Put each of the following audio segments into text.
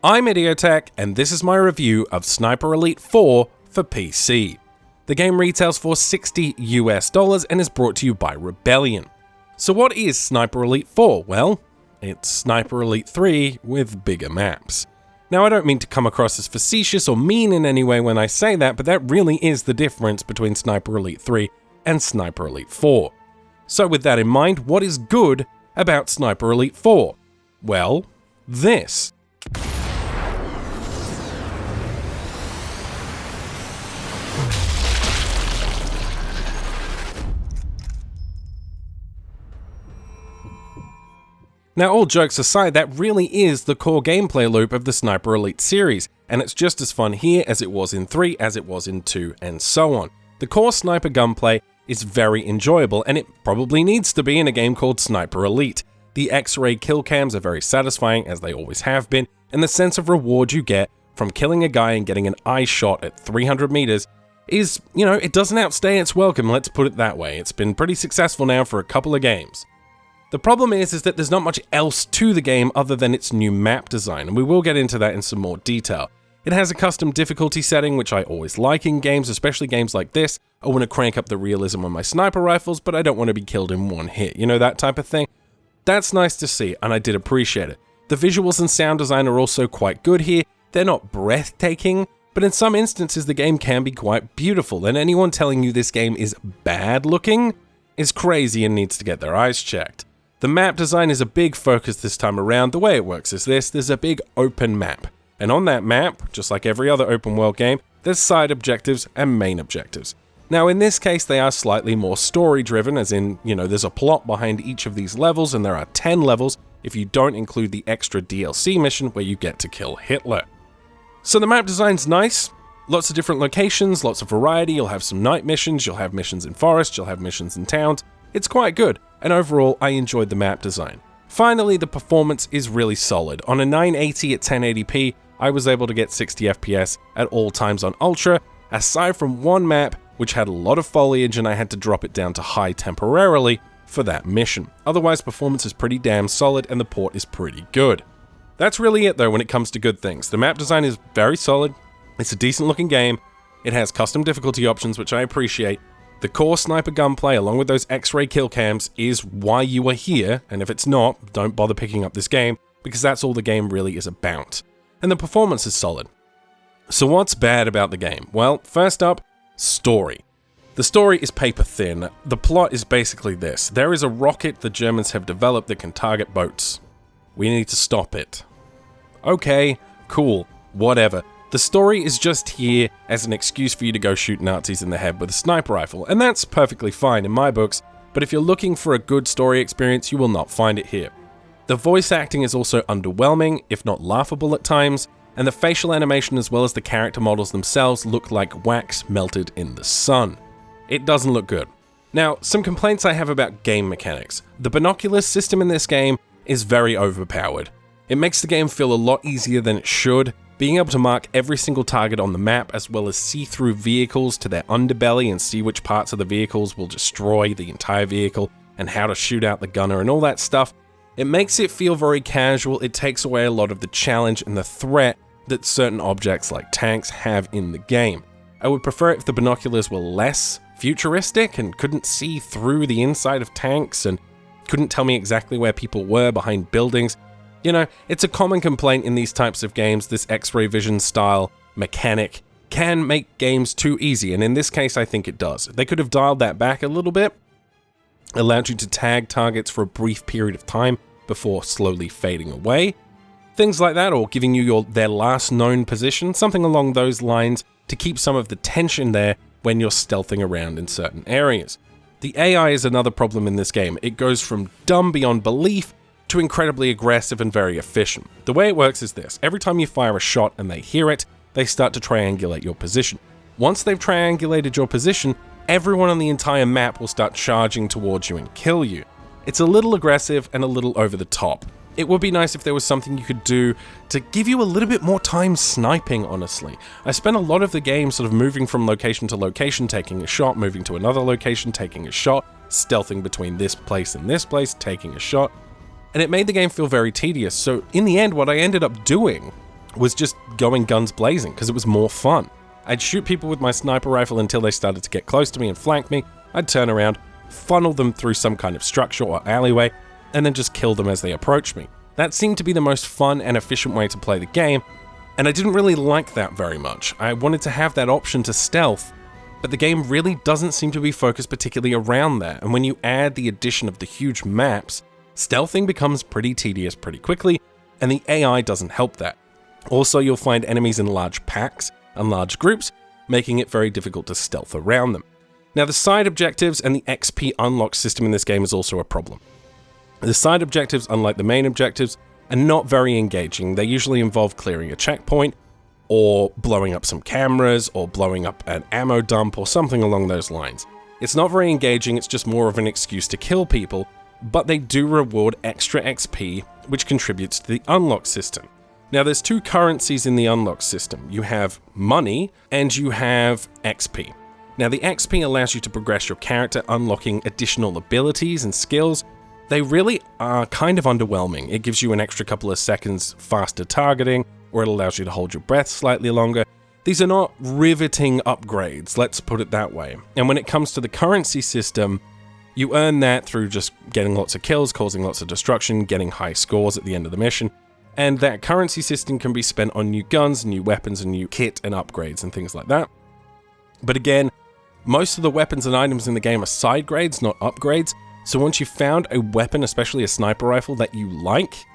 I'm Idiotech, and this is my review of Sniper Elite 4 for PC. The game retails for $60 US and is brought to you by Rebellion. So what is Sniper Elite 4? Well, it's Sniper Elite 3 with bigger maps. Now, I don't mean to come across as facetious or mean in any way when I say that, but that really is the difference between Sniper Elite 3 and Sniper Elite 4. So with that in mind, what is good about Sniper Elite 4? Well, this. Now, all jokes aside, that really is the core gameplay loop of the Sniper Elite series, and it's just as fun here as it was in 3, as it was in 2, and so on. The core sniper gunplay is very enjoyable, and it probably needs to be in a game called Sniper Elite. The X-ray kill cams are very satisfying, as they always have been, and the sense of reward you get from killing a guy and getting an eye shot at 300 meters is, it doesn't outstay its welcome, let's put it that way. It's been pretty successful now for a couple of games. The problem is that there's not much else to the game other than its new map design, and we will get into that in some more detail. It has a custom difficulty setting, which I always like in games, especially games like this. I want to crank up the realism on my sniper rifles, but I don't want to be killed in one hit, that type of thing. That's nice to see, and I did appreciate it. The visuals and sound design are also quite good here. They're not breathtaking, but in some instances the game can be quite beautiful, and anyone telling you this game is bad looking is crazy and needs to get their eyes checked. The map design is a big focus this time around. The way it works is this: there's a big open map, and on that map, just like every other open world game, there's side objectives and main objectives. Now in this case they are slightly more story driven, as in, there's a plot behind each of these levels, and there are 10 levels if you don't include the extra DLC mission where you get to kill Hitler. So the map design's nice, lots of different locations, lots of variety. You'll have some night missions, you'll have missions in forests, you'll have missions in towns. It's quite good, and overall I enjoyed the map design. Finally, the performance is really solid. On a 980 at 1080p, I was able to get 60 FPS at all times on Ultra, aside from one map which had a lot of foliage and I had to drop it down to high temporarily for that mission. Otherwise, performance is pretty damn solid and the port is pretty good. That's really it though when it comes to good things. The map design is very solid, it's a decent looking game, it has custom difficulty options which I appreciate. The core sniper gunplay, along with those X-ray kill cams, is why you are here, and if it's not, don't bother picking up this game, because that's all the game really is about. And the performance is solid. So what's bad about the game? Well, first up, story. The story is paper thin. The plot is basically this: there is a rocket the Germans have developed that can target boats. We need to stop it. Okay, cool, whatever. The story is just here as an excuse for you to go shoot Nazis in the head with a sniper rifle, and that's perfectly fine in my books, but if you're looking for a good story experience, you will not find it here. The voice acting is also underwhelming, if not laughable at times, and the facial animation as well as the character models themselves look like wax melted in the sun. It doesn't look good. Now, some complaints I have about game mechanics. The binoculars system in this game is very overpowered. It makes the game feel a lot easier than it should. Being able to mark every single target on the map, as well as see through vehicles to their underbelly and see which parts of the vehicles will destroy the entire vehicle, and how to shoot out the gunner and all that stuff, it makes it feel very casual. It takes away a lot of the challenge and the threat that certain objects like tanks have in the game. I would prefer it if the binoculars were less futuristic and couldn't see through the inside of tanks and couldn't tell me exactly where people were behind buildings. It's a common complaint in these types of games. This X-ray vision style mechanic can make games too easy, and in this case I think it does. They could have dialed that back a little bit, allowed you to tag targets for a brief period of time before slowly fading away. Things like that, or giving you their last known position, something along those lines to keep some of the tension there when you're stealthing around in certain areas. The AI is another problem in this game. It goes from dumb beyond belief to incredibly aggressive and very efficient. The way it works is this: every time you fire a shot and they hear it, they start to triangulate your position. Once they've triangulated your position, everyone on the entire map will start charging towards you and kill you. It's a little aggressive and a little over the top. It would be nice if there was something you could do to give you a little bit more time sniping, honestly. I spent a lot of the game sort of moving from location to location, taking a shot, moving to another location, taking a shot, stealthing between this place and this place, taking a shot. And it made the game feel very tedious, so in the end what I ended up doing was just going guns blazing, because it was more fun. I'd shoot people with my sniper rifle until they started to get close to me and flank me. I'd turn around, funnel them through some kind of structure or alleyway, and then just kill them as they approach me. That seemed to be the most fun and efficient way to play the game, and I didn't really like that very much. I wanted to have that option to stealth, but the game really doesn't seem to be focused particularly around that, and when you add the addition of the huge maps, stealthing becomes pretty tedious pretty quickly, and the AI doesn't help that. Also, you'll find enemies in large packs and large groups, making it very difficult to stealth around them. Now, the side objectives and the XP unlock system in this game is also a problem. The side objectives, unlike the main objectives, are not very engaging. They usually involve clearing a checkpoint, or blowing up some cameras, or blowing up an ammo dump, or something along those lines. It's not very engaging, it's just more of an excuse to kill people, but they do reward extra XP, which contributes to the unlock system. Now, there's two currencies in the unlock system. You have money, and you have XP. Now, the XP allows you to progress your character, unlocking additional abilities and skills. They really are kind of underwhelming. It gives you an extra couple of seconds faster targeting, or it allows you to hold your breath slightly longer. These are not riveting upgrades, let's put it that way. And when it comes to the currency system, you earn that through just getting lots of kills, causing lots of destruction, getting high scores at the end of the mission. And that currency system can be spent on new guns, new weapons, and new kit and upgrades and things like that. But again, most of the weapons and items in the game are side grades, not upgrades. So once you've found a weapon, especially a sniper rifle, that you like,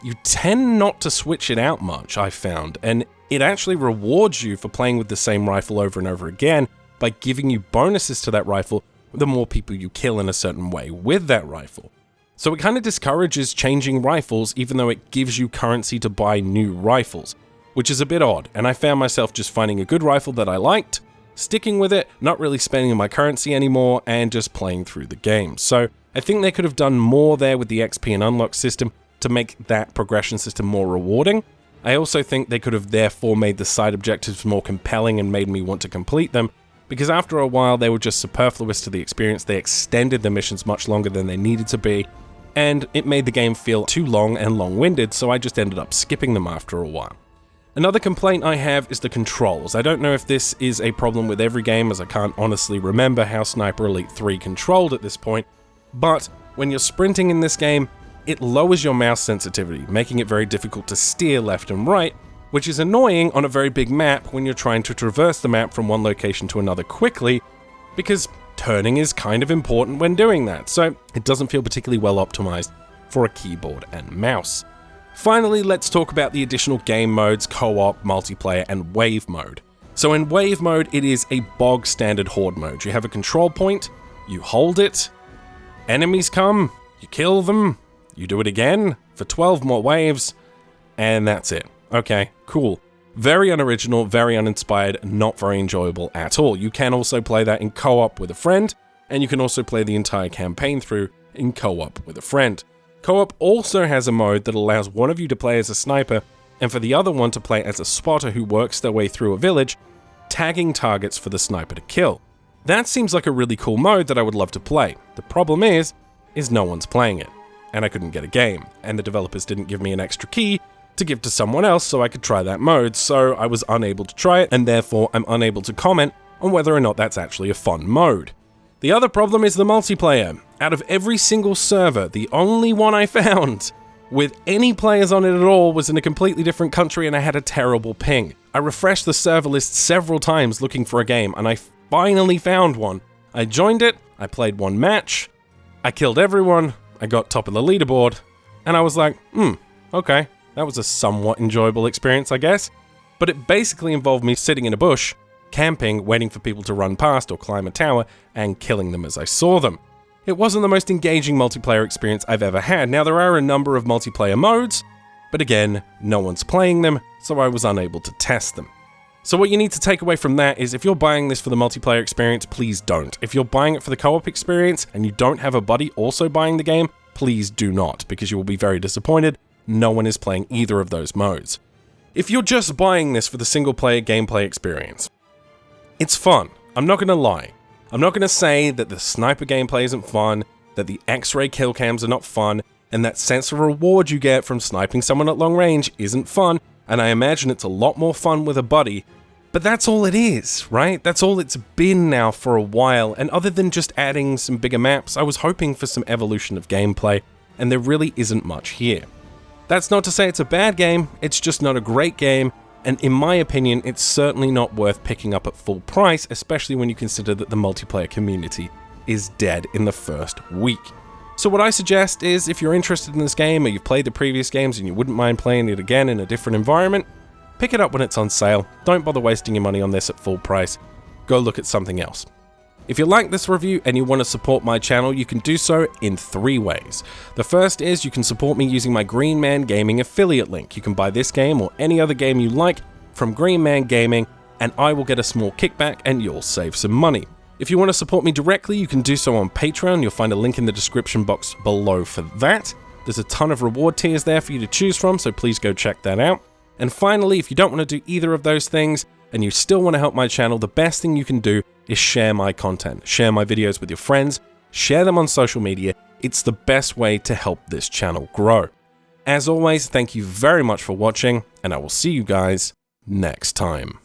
you tend not to switch it out much, I've found. And it actually rewards you for playing with the same rifle over and over again by giving you bonuses to that rifle the more people you kill in a certain way with that rifle. So it kind of discourages changing rifles, even though it gives you currency to buy new rifles, which is a bit odd. And I found myself just finding a good rifle that I liked, sticking with it, not really spending my currency anymore, and just playing through the game. So I think they could have done more there with the XP and unlock system to make that progression system more rewarding. I also think they could have therefore made the side objectives more compelling and made me want to complete them, because after a while they were just superfluous to the experience. They extended the missions much longer than they needed to be, and it made the game feel too long and long-winded, so I just ended up skipping them after a while. Another complaint I have is the controls. I don't know if this is a problem with every game, as I can't honestly remember how Sniper Elite 3 controlled at this point, but when you're sprinting in this game, it lowers your mouse sensitivity, making it very difficult to steer left and right, which is annoying on a very big map when you're trying to traverse the map from one location to another quickly, because turning is kind of important when doing that, so it doesn't feel particularly well optimized for a keyboard and mouse. Finally, let's talk about the additional game modes, co-op, multiplayer, and wave mode. So in wave mode, it is a bog standard horde mode. You have a control point, you hold it, enemies come, you kill them, you do it again for 12 more waves, and that's it. Okay, cool. Very unoriginal, very uninspired, not very enjoyable at all. You can also play that in co-op with a friend, and you can also play the entire campaign through in co-op with a friend. Co-op also has a mode that allows one of you to play as a sniper, and for the other one to play as a spotter who works their way through a village, tagging targets for the sniper to kill. That seems like a really cool mode that I would love to play. The problem is no one's playing it, and I couldn't get a game, and the developers didn't give me an extra key to give to someone else so I could try that mode, so I was unable to try it, and therefore I'm unable to comment on whether or not that's actually a fun mode. The other problem is the multiplayer. Out of every single server, the only one I found with any players on it at all was in a completely different country, and I had a terrible ping. I refreshed the server list several times looking for a game, and I finally found one. I joined it, I played one match, I killed everyone, I got top of the leaderboard, and I was like, okay, that was a somewhat enjoyable experience, I guess. But it basically involved me sitting in a bush, camping, waiting for people to run past or climb a tower, and killing them as I saw them. It wasn't the most engaging multiplayer experience I've ever had. Now, there are a number of multiplayer modes, but again, no one's playing them, so I was unable to test them. So what you need to take away from that is, if you're buying this for the multiplayer experience, please don't. If you're buying it for the co-op experience and you don't have a buddy also buying the game, please do not, because you will be very disappointed. No one is playing either of those modes. If you're just buying this for the single-player gameplay experience, it's fun. I'm not going to lie. I'm not going to say that the sniper gameplay isn't fun, that the X-ray kill cams are not fun, and that sense of reward you get from sniping someone at long range isn't fun. and I imagine it's a lot more fun with a buddy, but that's all it is, right? That's all it's been now for a while, and other than just adding some bigger maps, I was hoping for some evolution of gameplay, and there really isn't much here. That's not to say it's a bad game, it's just not a great game, and in my opinion, it's certainly not worth picking up at full price, especially when you consider that the multiplayer community is dead in the first week. So what I suggest is, if you're interested in this game, or you've played the previous games and you wouldn't mind playing it again in a different environment, pick it up when it's on sale. Don't bother wasting your money on this at full price. Go look at something else. If you like this review and you want to support my channel, you can do so in 3 ways. The first is you can support me using my Green Man Gaming affiliate link. You can buy this game or any other game you like from Green Man Gaming, and I will get a small kickback and you'll save some money. If you want to support me directly, you can do so on Patreon. You'll find a link in the description box below for that. There's a ton of reward tiers there for you to choose from, so please go check that out. And finally, if you don't want to do either of those things, and you still want to help my channel, the best thing you can do is share my content. Share my videos with your friends, share them on social media. It's the best way to help this channel grow. As always, thank you very much for watching, and I will see you guys next time.